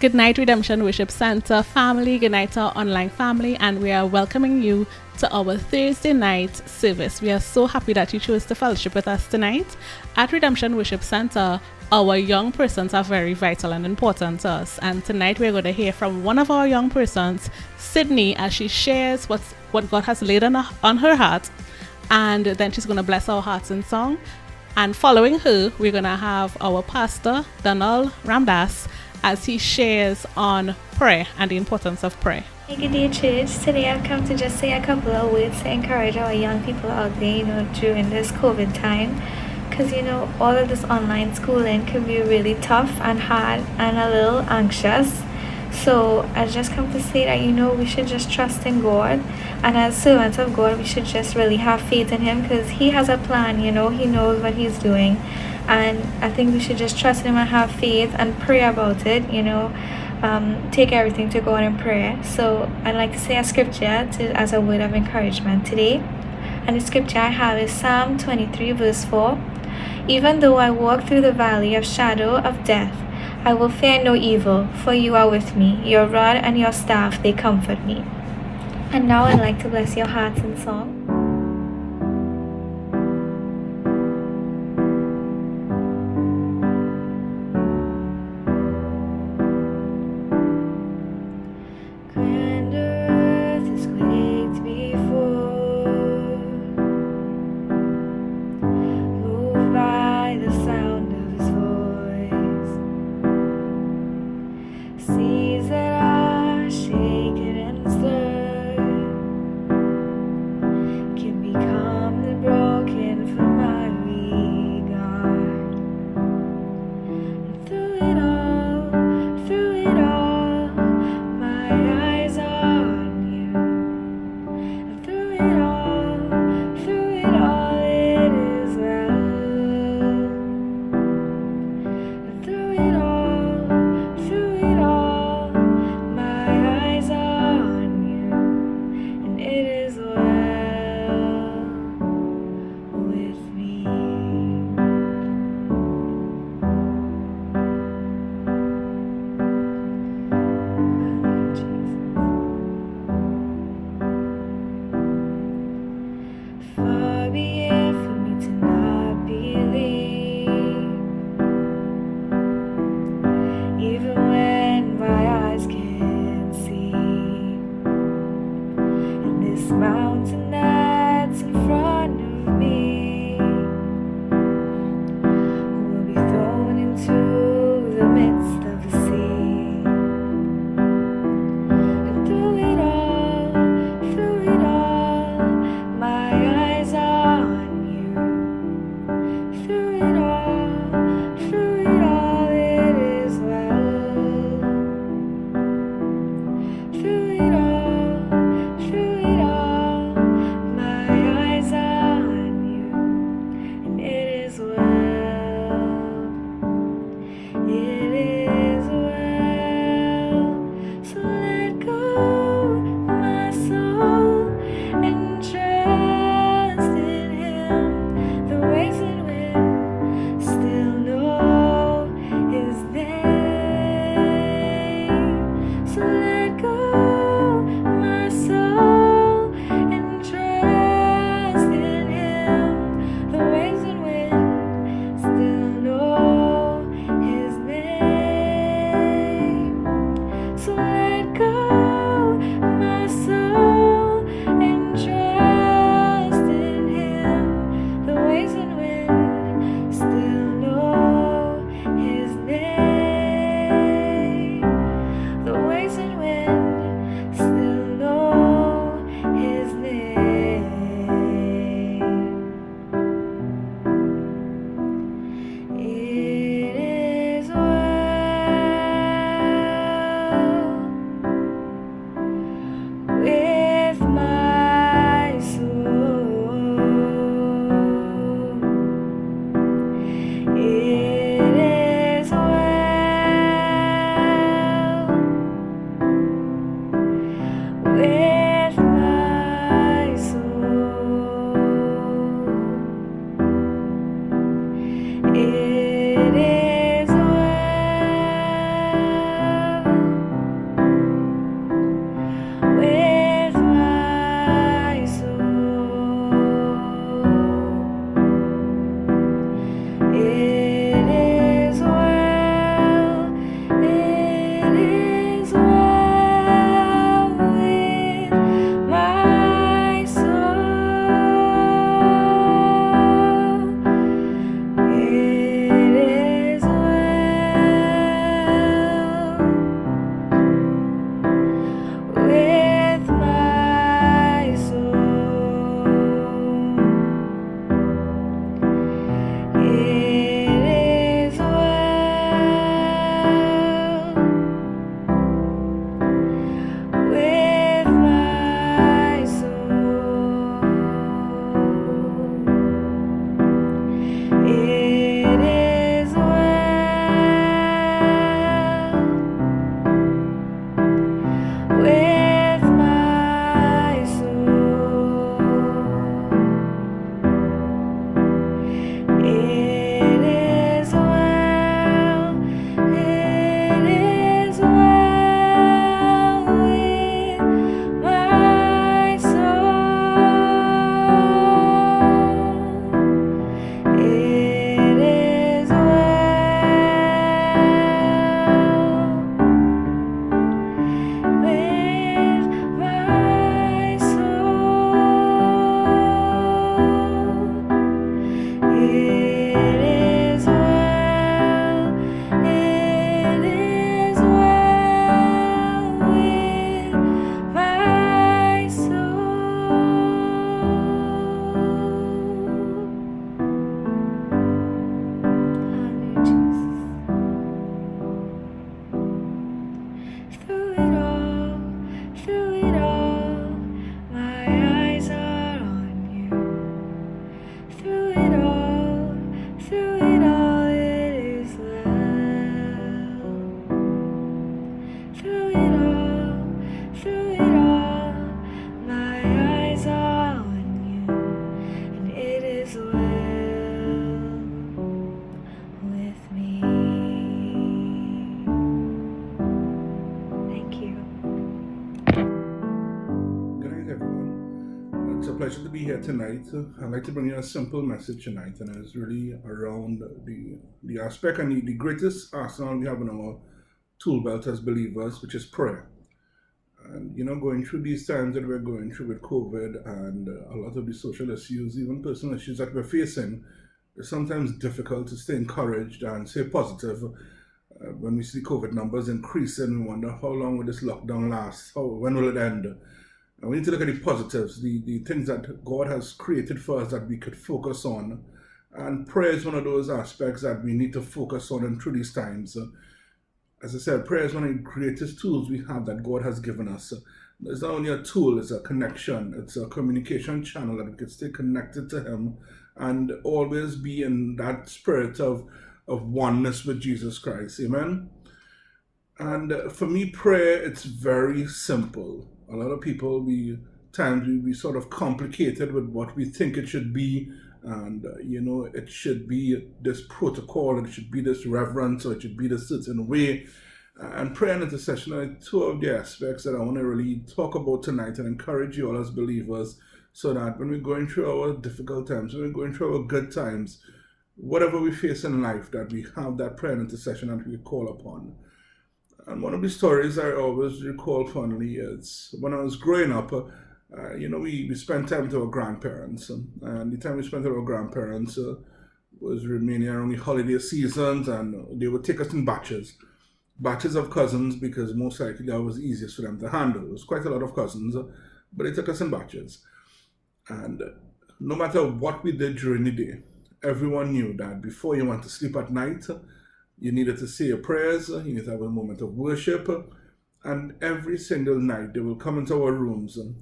Good night, Redemption Worship Center family. Good night to our online family, and we are welcoming you to our Thursday night service. We are so happy that you chose to fellowship with us tonight. At Redemption Worship Center, our young persons are very vital and important to us. And tonight we're going to hear from one of our young persons, Sydney, as she shares what God has laid on her heart. And then she's going to bless our hearts in song. And following her, we're going to have our pastor, Donald Ramdas, as he shares on prayer and the importance of prayer. Hey, good day, church. Today I've come to just say a couple of words to encourage our young people out there, during this COVID time. Because, all of this online schooling can be really tough and hard and a little anxious. So I just come to say that, we should just trust in God. And as servants of God, we should just really have faith in Him because He has a plan, He knows what He's doing. And I think we should just trust Him and have faith and pray about it, take everything to God in prayer. So I'd like to say a scripture as a word of encouragement today. And the scripture I have is Psalm 23 verse 4. Even though I walk through the valley of shadow of death, I will fear no evil, for you are with me. Your rod and your staff, they comfort me. And now I'd like to bless your hearts in song. It is well with my soul. It is well. It is well with my soul. It is well with my soul. It is well. It is well with my soul. Hallelujah, Jesus. Through it all, my eyes are on you. Through it all, it is well. Through it all, my eyes are on you, and it is well with me. Thank you. Good night, everyone. It's a pleasure to be here tonight. I'd like to bring you a simple message tonight, and it's really around the aspect and the greatest arsenal we have in our tool belt as believers, which is prayer. And going through these times that we're going through with COVID and a lot of the social issues, even personal issues that we're facing, it's sometimes difficult to stay encouraged and stay positive. When we see COVID numbers increasing, we wonder how long will this lockdown last? When will it end? And we need to look at the positives, the things that God has created for us that we could focus on. And prayer is one of those aspects that we need to focus on and through these times. As I said, prayer is one of the greatest tools we have that God has given us. It's not only a tool, it's a connection, it's a communication channel that we can stay connected to Him and always be in that spirit of oneness with Jesus Christ. Amen? And for me, prayer, it's very simple. A lot of people, we sort of complicate it with what we think it should be. And, it should be this protocol, it should be this reverence, or it should be this certain way. And prayer and intercession are two of the aspects that I want to really talk about tonight and encourage you all as believers, so that when we're going through our difficult times, when we're going through our good times, whatever we face in life, that we have that prayer and intercession that we call upon. And one of the stories I always recall fondly is when I was growing up, we spent time with our grandparents. And the time we spent with our grandparents was remaining around the holiday seasons, and they would take us in batches of cousins, because most likely that was easiest for them to handle. It was quite a lot of cousins, but they took us in batches. And no matter what we did during the day, everyone knew that before you went to sleep at night, you needed to say your prayers, you need to have a moment of worship, and every single night they will come into our rooms and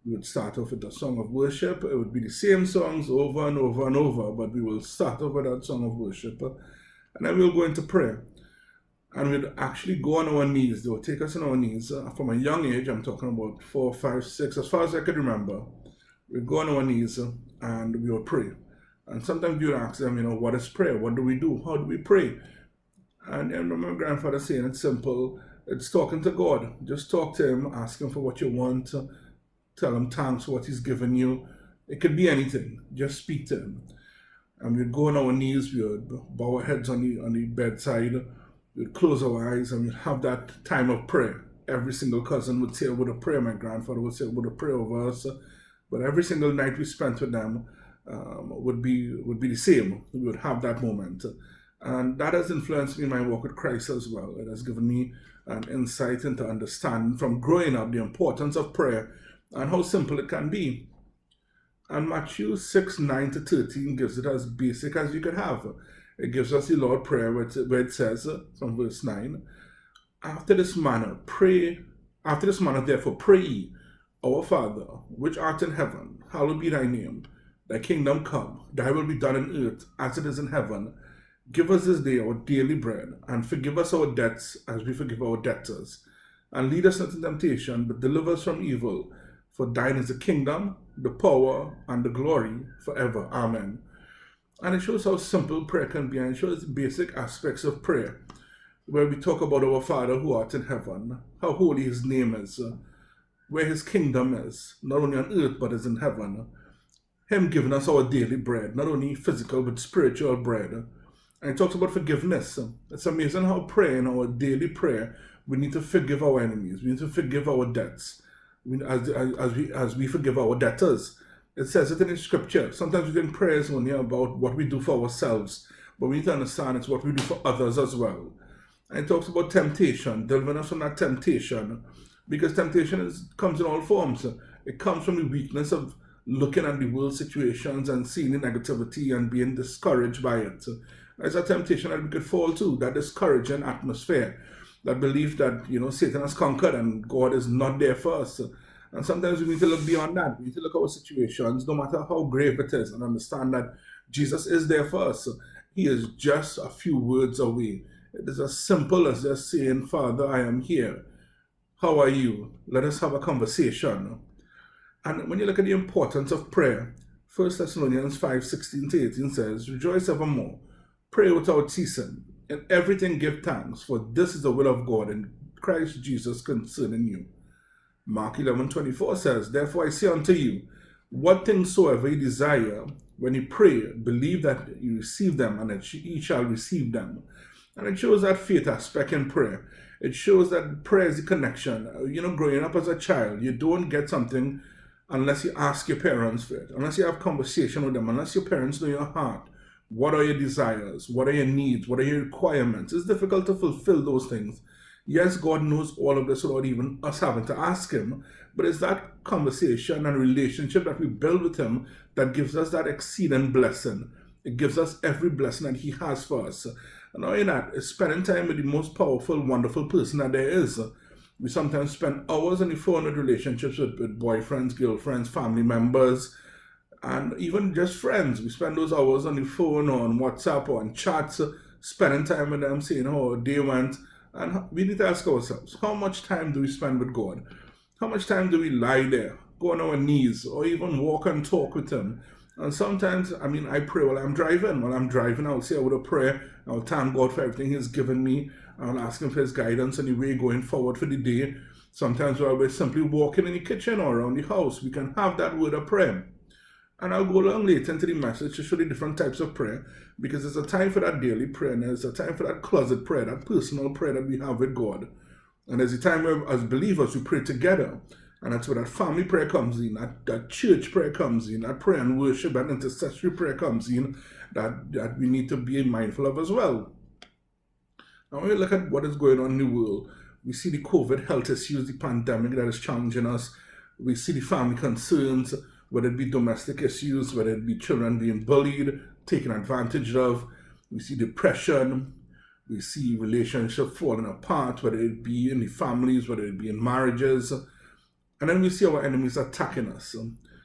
we would start off with a song of worship. It would be the same songs over and over and over, but we will start off with that song of worship, and then we'll go into prayer. And we'd actually go on our knees. They would take us on our knees. From a young age, I'm talking about 4, 5, 6, as far as I could remember, we'd go on our knees and we would pray. And sometimes you would ask them, what is prayer? What do we do? How do we pray? And I remember my grandfather saying it's simple. It's talking to God. Just talk to Him, ask Him for what you want, tell Him thanks for what He's given you. It could be anything. Just speak to Him. And we'd go on our knees, we would bow our heads on the bedside, we'd close our eyes, and we'd have that time of prayer. Every single cousin would say a word of prayer. My grandfather would say a word of prayer over us. But every single night we spent with them would be the same. We would have that moment. And that has influenced me in my walk with Christ as well. It has given me an insight into understanding from growing up the importance of prayer and how simple it can be. And Matthew 6:9-13 gives it as basic as you could have. It gives us the Lord's Prayer where it says, from verse 9, After this manner therefore pray ye, Our Father, which art in heaven, hallowed be thy name. Thy kingdom come, thy will be done on earth as it is in heaven. Give us this day our daily bread, and forgive us our debts as we forgive our debtors. And lead us not into temptation, but deliver us from evil. For thine is the kingdom, the power, and the glory forever. Amen. And it shows how simple prayer can be, and it shows the basic aspects of prayer, where we talk about our Father who art in heaven, how holy his name is, where his kingdom is, not only on earth but is in heaven. Him giving us our daily bread, not only physical but spiritual bread. And it talks about forgiveness. It's amazing how praying, our daily prayer, we need to forgive our enemies. We need to forgive our debts. As we forgive our debtors. It says it in the scripture. Sometimes we think prayer is only about what we do for ourselves, but we need to understand it's what we do for others as well. And it talks about temptation, delivering us from that temptation, because temptation comes in all forms. It comes from the weakness of looking at the world situations and seeing the negativity and being discouraged by it. There's a temptation that we could fall to, that discouraging atmosphere, that belief that, Satan has conquered and God is not there for us. And sometimes we need to look beyond that. We need to look at our situations, no matter how grave it is, and understand that Jesus is there for us. He is just a few words away. It is as simple as just saying, Father, I am here. How are you? Let us have a conversation. And when you look at the importance of prayer, 1 Thessalonians 5:16-18 says, Rejoice evermore, pray without ceasing, in everything give thanks, for this is the will of God in Christ Jesus concerning you. Mark 11:24 says, Therefore I say unto you, what things soever ye desire, when you pray, believe that you receive them, and that ye shall receive them. And it shows that faith aspect in prayer. It shows that prayer is a connection. Growing up as a child, you don't get something unless you ask your parents for it, unless you have conversation with them, unless your parents know your heart. What are your desires? What are your needs? What are your requirements? It's difficult to fulfill those things. Yes, God knows all of this without even us having to ask him, but it's that conversation and relationship that we build with him that gives us that exceeding blessing. It gives us every blessing that he has for us. And not only that, it's spending time with the most powerful, wonderful person that there is. We sometimes spend hours on the phone with relationships with boyfriends, girlfriends, family members, and even just friends. We spend those hours on the phone or on WhatsApp or on chats, spending time with them, saying how they went. And we need to ask ourselves, how much time do we spend with God? How much time do we lie there, go on our knees, or even walk and talk with him? And sometimes, I pray while I'm driving. While I'm driving, I'll say I would a prayer. I'll thank God for everything he's given me. I'll ask him for his guidance on the way going forward for the day. Sometimes while we're simply walking in the kitchen or around the house, we can have that word of prayer. And I'll go along later into the message to show the different types of prayer, because there's a time for that daily prayer, and there's a time for that closet prayer, that personal prayer that we have with God. And there's a time where, as believers, we pray together. And that's where that family prayer comes in, that church prayer comes in, that prayer and worship, that intercessory prayer comes in, that we need to be mindful of as well. Now, when we look at what is going on in the world, we see the COVID health issues, the pandemic that is challenging us. We see the family concerns, whether it be domestic issues, whether it be children being bullied, taken advantage of. We see depression. We see relationships falling apart, whether it be in the families, whether it be in marriages. And then we see our enemies attacking us.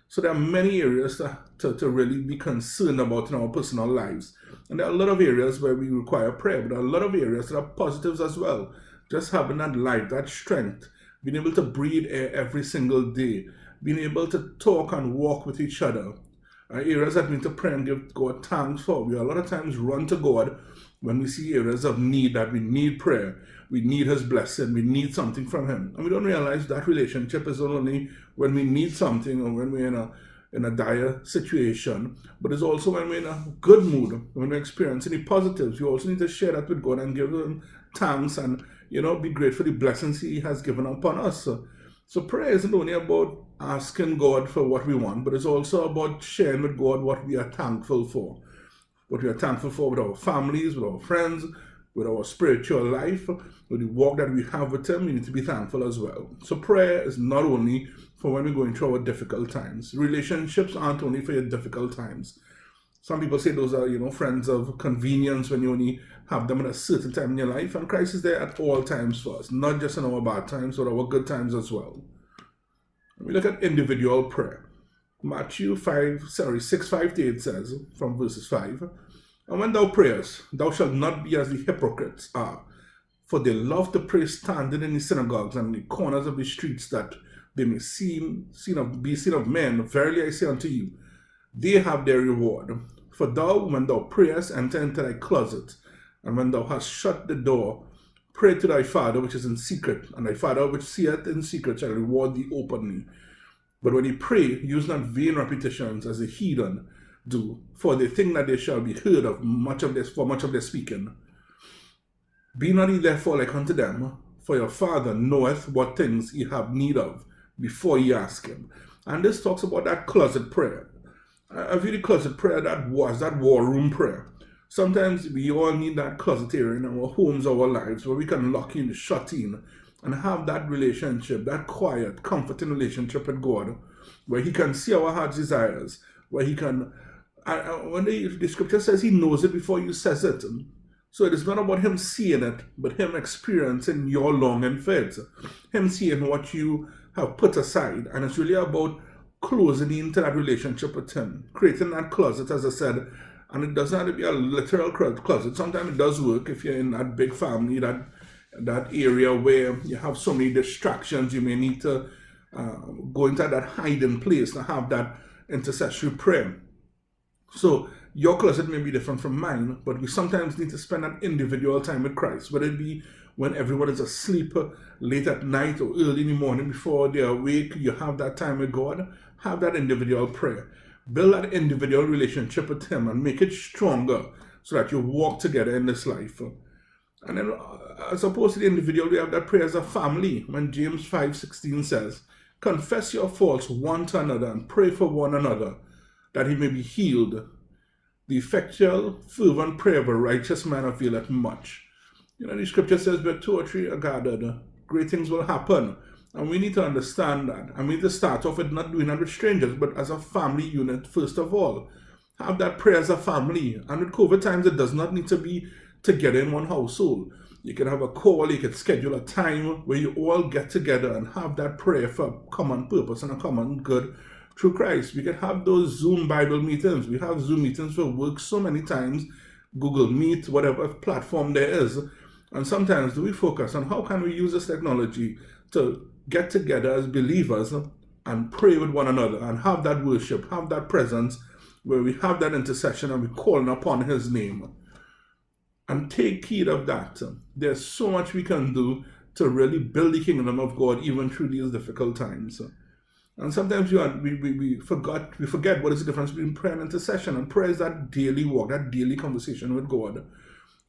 So there are many areas to really be concerned about in our personal lives. And there are a lot of areas where we require prayer, but there are a lot of areas that are positives as well. Just having that life, that strength, being able to breathe air every single day, being able to talk and walk with each other, are areas that we need to pray and give God thanks for. We a lot of times run to God when we see areas of need, that we need prayer, we need his blessing, we need something from him. And we don't realize that relationship is only when we need something or when we're in a dire situation, but it's also when we're in a good mood, when we're experiencing the positives. We also need to share that with God and give him thanks and, be grateful for the blessings he has given upon us. So prayer isn't only about asking God for what we want, but it's also about sharing with God what we are thankful for. What we are thankful for with our families, with our friends, with our spiritual life, with the walk that we have with him. We need to be thankful as well. So prayer is not only for when we're going through our difficult times. Relationships aren't only for your difficult times. Some people say those are, friends of convenience when you only have them at a certain time in your life. And Christ is there at all times for us, not just in our bad times, but our good times as well. We look at individual prayer. Matthew 6:5-8 says, from verses 5, "And when thou prayest, thou shalt not be as the hypocrites are, for they love to pray standing in the synagogues and the corners of the streets, that they may be seen of men. Verily I say unto you, they have their reward. For thou, when thou prayest, enter into thy closet, and when thou hast shut the door, pray to thy Father which is in secret, and thy Father which seeth in secret shall reward thee openly. But when ye pray, use not vain repetitions as the heathen do, for they think that they shall be heard of much of their speaking. Be not ye therefore like unto them, for your Father knoweth what things ye have need of before ye ask him." And this talks about that closet prayer. I view the closet prayer that war room prayer. Sometimes we all need that closet area in our homes, our lives, where we can lock in, shut in, and have that relationship, that quiet, comforting relationship with God, where he can see our heart's desires, where he can, when the scripture says he knows it before you says it. So it is not about him seeing it, but him experiencing your longing for it, him seeing what you have put aside, and it's really about closing into that relationship with him, creating that closet, as I said. And it doesn't have to be a literal closet. Sometimes it does work if you're in that big family, that area where you have so many distractions. You may need to go into that hiding place to have that intercessory prayer. So your closet may be different from mine, but we sometimes need to spend that individual time with Christ, whether it be when everyone is asleep, late at night or early in the morning before they're awake. You have that time with God. Have that individual prayer. Build that individual relationship with him and make it stronger so that you walk together in this life. And then, as opposed to the individual, we have that prayer as a family. When James 5:16 says, "Confess your faults one to another and pray for one another, that he may be healed. The effectual, fervent prayer of a righteous man availeth much." The scripture says, "Where two or three are gathered, great things will happen." And we need to understand that. And we need to start off with not doing that with strangers, but as a family unit, first of all. Have that prayer as a family. And with COVID times, it does not need to be together in one household. You can have a call, you can schedule a time where you all get together and have that prayer for a common purpose and a common good through Christ. We can have those Zoom Bible meetings. We have Zoom meetings for work so many times, Google Meet, whatever platform there is. And sometimes do we focus on how can we use this technology to get together as believers and pray with one another and have that worship, have that presence where we have that intercession and we're calling upon his name. And take heed of that. There's so much we can do to really build the kingdom of God even through these difficult times. And sometimes we forget what is the difference between prayer and intercession. And prayer is that daily walk, that daily conversation with God.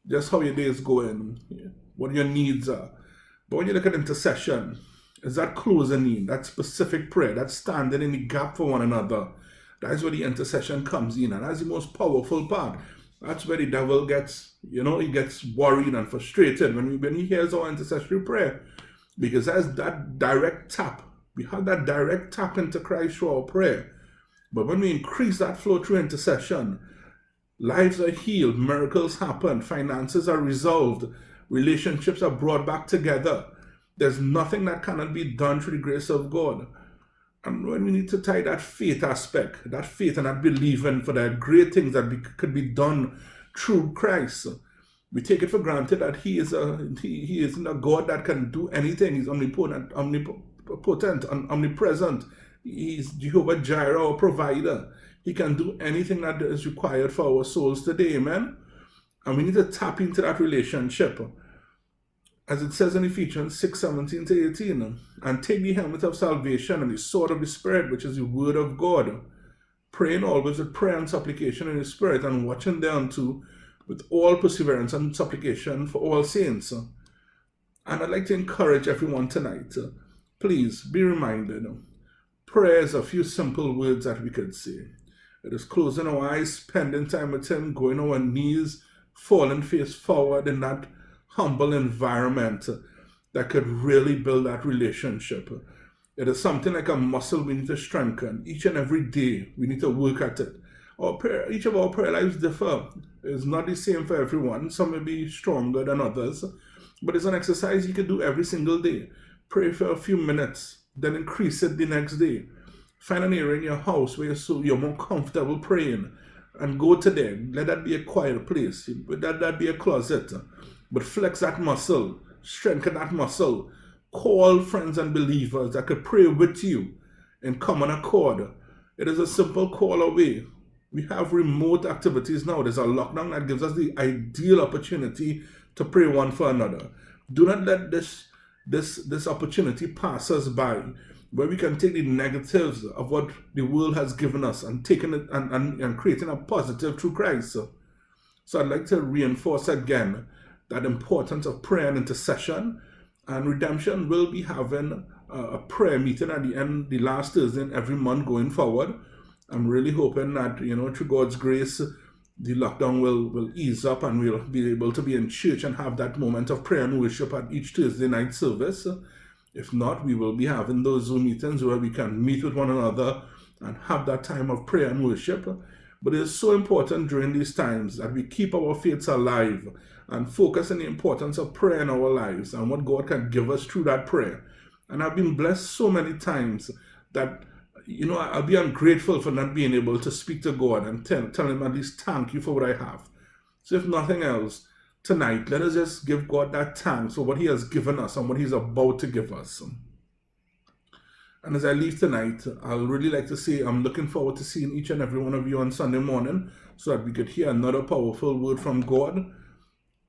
Just how your day is going, what your needs are. But when you look at intercession, it's that closing in, that specific prayer, that standing in the gap for one another. That's where the intercession comes in, and that's the most powerful part. That's where the devil gets, he gets worried and frustrated when he hears our intercessory prayer, because that's that direct tap. We have that direct tap into Christ through our prayer. But when we increase that flow through intercession, lives are healed, miracles happen, finances are resolved, relationships are brought back together. There's nothing that cannot be done through the grace of God. And when we need to tie that faith aspect, that faith and that believing for the great things that could be done through Christ, we take it for granted that he isn't a God that can do anything. He's omnipotent, omnipresent. He's Jehovah Jireh, our provider. He can do anything that is required for our souls today, amen? And we need to tap into that relationship. As it says in Ephesians 6:17-18, "And take the helmet of salvation and the sword of the Spirit, which is the word of God, praying always with prayer and supplication in the Spirit, and watching thereunto with all perseverance and supplication for all saints." And I'd like to encourage everyone tonight, please be reminded, prayer is a few simple words that we could say. It is closing our eyes, spending time with him, going on our knees, falling face forward in that humble environment that could really build that relationship. It is something like a muscle we need to strengthen. Each and every day, we need to work at it. Each of our prayer lives differ. It's not the same for everyone. Some may be stronger than others, but it's an exercise you can do every single day. Pray for a few minutes, then increase it the next day. Find an area in your house where you're more comfortable praying and go to there. Let that be a quiet place. Let that be a closet. But flex that muscle, strengthen that muscle. Call friends and believers that could pray with you in common accord. It is a simple call away. We have remote activities now. There's a lockdown that gives us the ideal opportunity to pray one for another. Do not let this opportunity pass us by, where we can take the negatives of what the world has given us and taking it and creating a positive through Christ. So I'd like to reinforce again that importance of prayer and intercession. And Redemption will be having a prayer meeting at the last Thursday in every month going forward. I'm really hoping that, through God's grace, the lockdown will ease up and we'll be able to be in church and have that moment of prayer and worship at each Thursday night service. If not, we will be having those Zoom meetings where we can meet with one another and have that time of prayer and worship. But it is so important during these times that we keep our faiths alive and focus on the importance of prayer in our lives and what God can give us through that prayer. And I've been blessed so many times that, I'll be ungrateful for not being able to speak to God and tell him at least thank you for what I have. So if nothing else, tonight, let us just give God that thanks for what he has given us and what he's about to give us. And as I leave tonight, I'll really like to say I'm looking forward to seeing each and every one of you on Sunday morning so that we could hear another powerful word from God.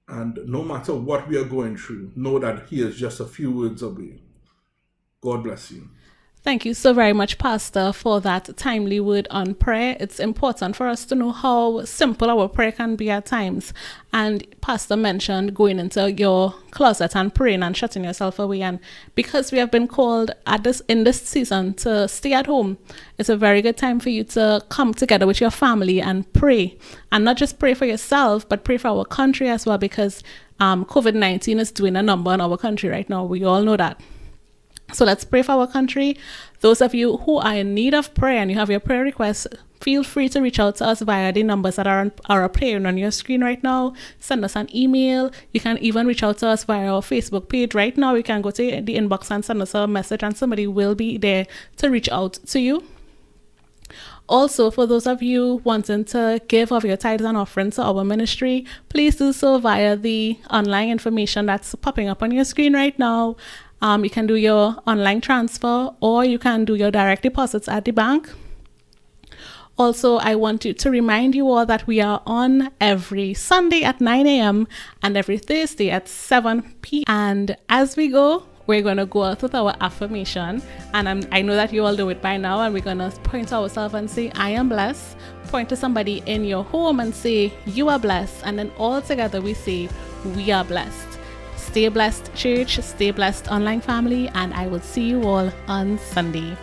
And no matter what we are going through, know that he is just a few words away. God bless you. Thank you so very much, Pastor, for that timely word on prayer. It's important for us to know how simple our prayer can be at times. And Pastor mentioned going into your closet and praying and shutting yourself away. And because we have been called in this season to stay at home, it's a very good time for you to come together with your family and pray. And not just pray for yourself, but pray for our country as well, because COVID-19 is doing a number on our country right now. We all know that. So let's pray for our country. Those of you who are in need of prayer and you have your prayer requests, feel free to reach out to us via the numbers that are appearing on your screen right now. Send us an email. You can even reach out to us via our Facebook page. Right now, you can go to the inbox and send us a message and somebody will be there to reach out to you. Also, for those of you wanting to give of your tithes and offerings to our ministry, please do so via the online information that's popping up on your screen right now. You can do your online transfer or you can do your direct deposits at the bank. Also, I want to remind you all that we are on every Sunday at 9 a.m. and every Thursday at 7 p.m. And as we go, we're going to go out with our affirmation. And I know that you all do it by now. And we're going to point to ourselves and say, I am blessed. Point to somebody in your home and say, you are blessed. And then all together we say, we are blessed. Stay blessed, church. Stay blessed, online family. And I will see you all on Sunday.